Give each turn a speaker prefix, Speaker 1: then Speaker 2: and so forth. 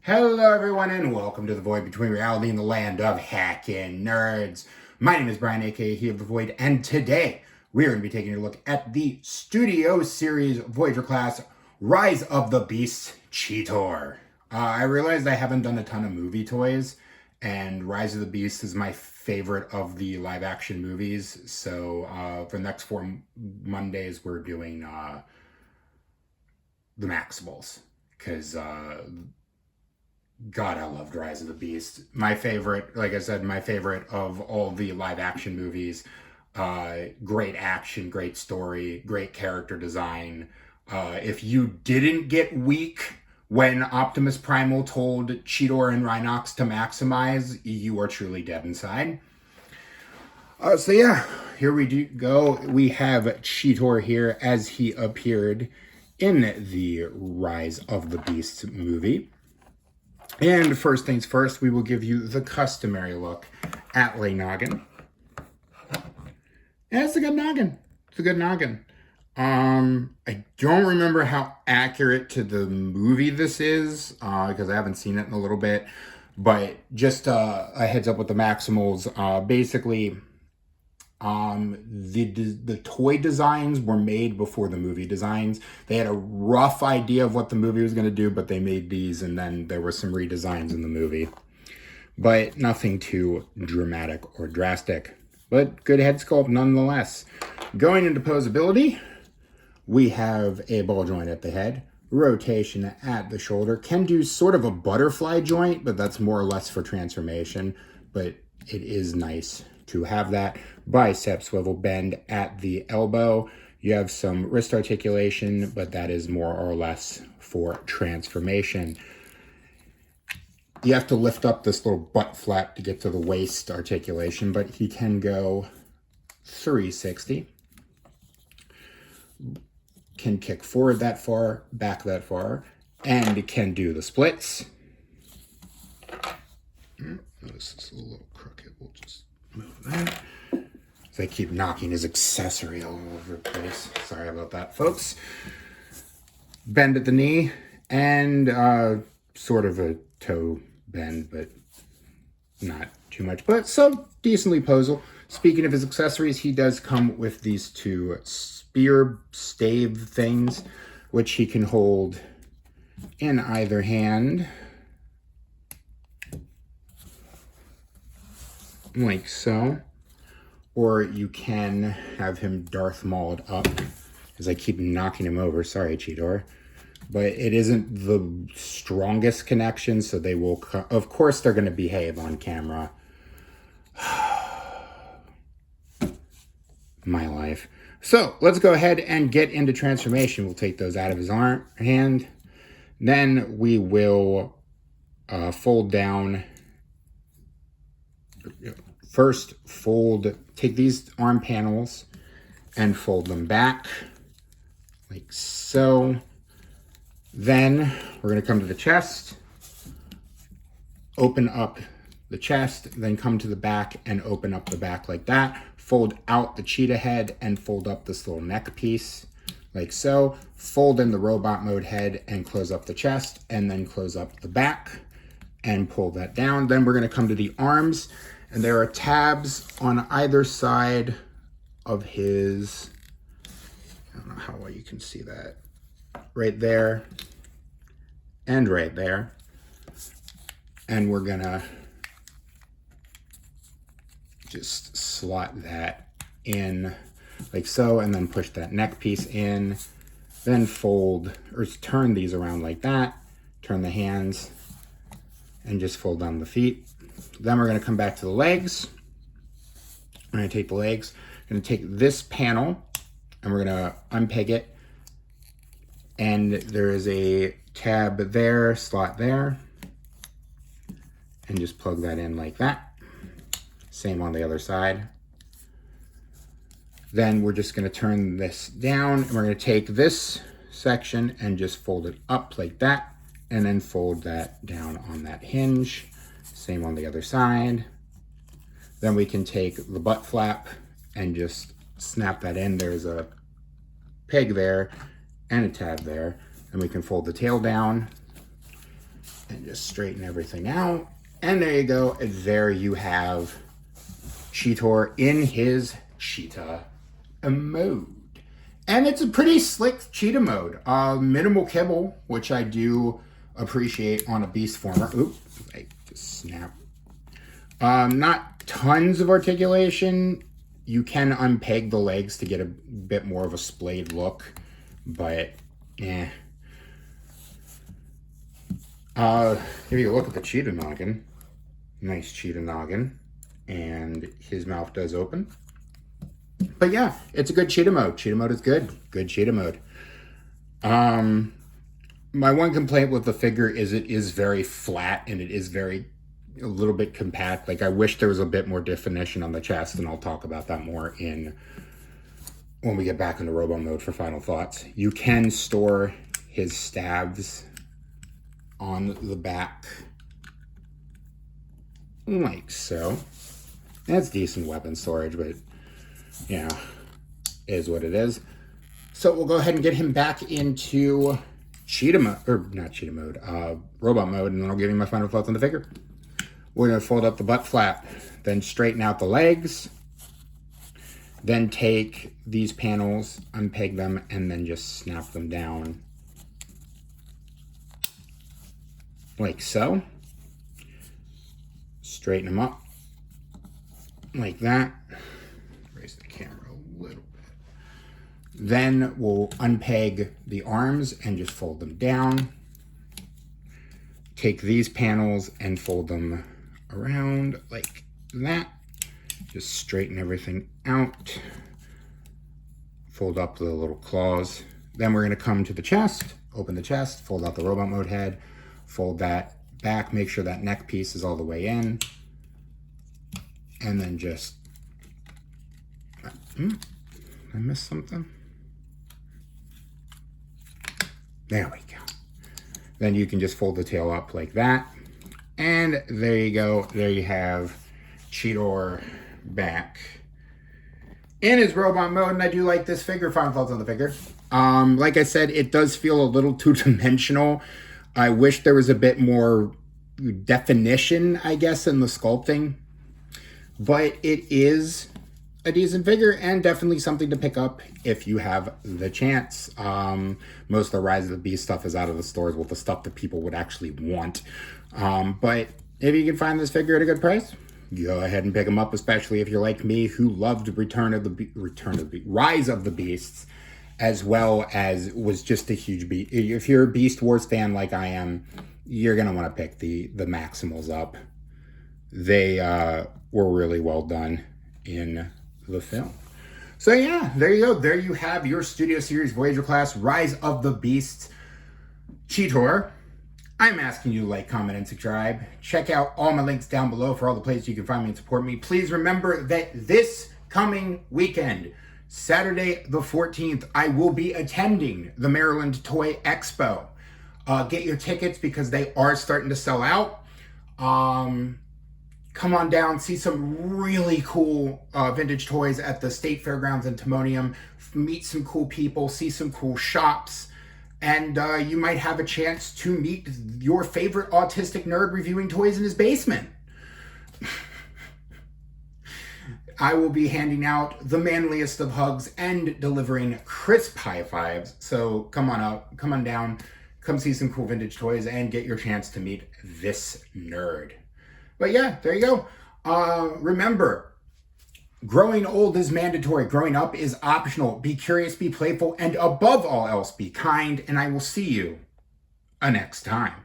Speaker 1: Hello everyone and welcome to the Void Between Reality and the Land of Hackin' Nerds. My name is Brian, aka He of the Void, and today we are going to be taking a look at the Studio Series Voyager class Rise of the Beast Cheetor. I realized I haven't done a ton of movie toys, and Rise of the Beast is my favorite of the live action movies, so for the next 4 Mondays we're doing the Maximals, because God, I loved Rise of the Beast. My favorite, like I said, my favorite of all the live action movies. Great action, great story, great character design. If you didn't get weak when Optimus Primal told Cheetor and Rhinox to maximize, you are truly dead inside. So yeah, here we go. We have Cheetor here as he appeared in the Rise of the Beast movie. And first things first, we will give you the customary look at Lay Noggin. Yeah, it's a good noggin. It's a good noggin. I don't remember how accurate to the movie this is, because I haven't seen it in a little bit. But just a heads up with the Maximals. Basically, the toy designs were made before the movie designs. They had a rough idea of what the movie was going to do, but they made these, and then there were some redesigns in the movie. But nothing too dramatic or drastic. But good head sculpt nonetheless. Going into posability, we have a ball joint at the head, rotation at the shoulder. Can do sort of a butterfly joint, but that's more or less for transformation. But it is nice to have that. Bicep swivel bend at the elbow. You have some wrist articulation, but that is more or less for transformation. You have to lift up this little butt flap to get to the waist articulation, but he can go 360. Can kick forward that far, back that far, and can do the splits. This is a little crooked. We'll just move that. So I keep knocking his accessory all over the place. Sorry about that, folks. Bend at the knee and sort of a toe bend, but not too much. But so decently posable. Speaking of his accessories, he does come with these two spear stave things, which he can hold in either hand, like so. Or you can have him Darth Mauled up, as I keep knocking him over. Sorry, Cheetor. But it isn't the strongest connection, so they will... Of course they're going to behave on camera. My life. So, let's go ahead and get into transformation. We'll take those out of his hand. Then we will fold down... First, take these arm panels and fold them back, like so. Then we're going to come to the chest, open up the chest, then come to the back and open up the back like that. Fold out the cheetah head and fold up this little neck piece, like so. Fold in the robot mode head and close up the chest, and then close up the back and pull that down. Then we're going to come to the arms. And there are tabs on either side of his, I don't know how well you can see that, right there and right there. And we're gonna just slot that in like so, and then push that neck piece in, then fold, or turn these around like that, turn the hands, and just fold down the feet. Then we're going to come back to the legs. I'm going to take the legs. I'm going to take this panel and we're going to unpeg it. And there is a tab there, slot there. And just plug that in like that. Same on the other side. Then we're just going to turn this down and we're going to take this section and just fold it up like that. And then fold that down on that hinge. Same on the other side. Then we can take the butt flap and just snap that in. There's a peg there and a tab there. And we can fold the tail down And just straighten everything out. And there you go. And there you have Cheetor in his cheetah mode. And it's a pretty slick cheetah mode. Minimal kibble, which I do appreciate on a beast former. Oop, I just snap. Not tons of articulation. You can unpeg the legs to get a bit more of a splayed look, but eh. If you look at the cheetah noggin, nice cheetah noggin, and his mouth does open. But yeah, it's a good cheetah mode. Cheetah mode is good. Good cheetah mode. My one complaint with the figure is it is very flat and it is a little bit compact. Like, I wish there was a bit more definition on the chest, and I'll talk about that more when we get back into robo mode for final thoughts. You can store his stabs on the back like so. That's decent weapon storage, but yeah, is what it is. So we'll go ahead and get him back into cheetah mode, or not cheetah mode, robot mode, and then I'll give you my final thoughts on the figure. We're going to fold up the butt flap, then straighten out the legs, then take these panels, unpeg them, and then just snap them down like so. Straighten them up like that. Raise the camera a little bit. Then we'll unpeg the arms and just fold them down. Take these panels and fold them around like that. Just straighten everything out. Fold up the little claws. Then we're going to come to the chest, open the chest, fold out the robot mode head, fold that back, make sure that neck piece is all the way in, and then just, I missed something. There we go. Then you can just fold the tail up like that. And there you go. There you have Cheetor back in his robot mode. And I do like this figure. Final thoughts on the figure. Like I said, it does feel a little two-dimensional. I wish there was a bit more definition, I guess, in the sculpting. But it is a decent figure and definitely something to pick up if you have the chance. Most of the Rise of the Beast stuff is out of the stores with the stuff that people would actually want. But if you can find this figure at a good price, go ahead and pick them up, especially if you're like me, who loved Rise of the Beasts, as well as was just a huge beast. If you're a Beast Wars fan like I am, you're going to want to pick the Maximals up. They were really well done in the film. So yeah, there you go. There you have your Studio Series Voyager class Rise of the Beasts Cheetor. I'm asking you to like, comment, and subscribe. Check out all my links down below for all the places you can find me and support me. Please remember that this coming weekend, Saturday the 14th, I will be attending the Maryland Toy Expo. Get your tickets because they are starting to sell out. Come on down, see some really cool vintage toys at the State Fairgrounds in Timonium. Meet some cool people, see some cool shops, and you might have a chance to meet your favorite autistic nerd reviewing toys in his basement. I will be handing out the manliest of hugs and delivering crisp high fives. So come on out, come on down, come see some cool vintage toys and get your chance to meet this nerd. But yeah, there you go. Remember, growing old is mandatory. Growing up is optional. Be curious, be playful, and above all else, be kind. And I will see you next time.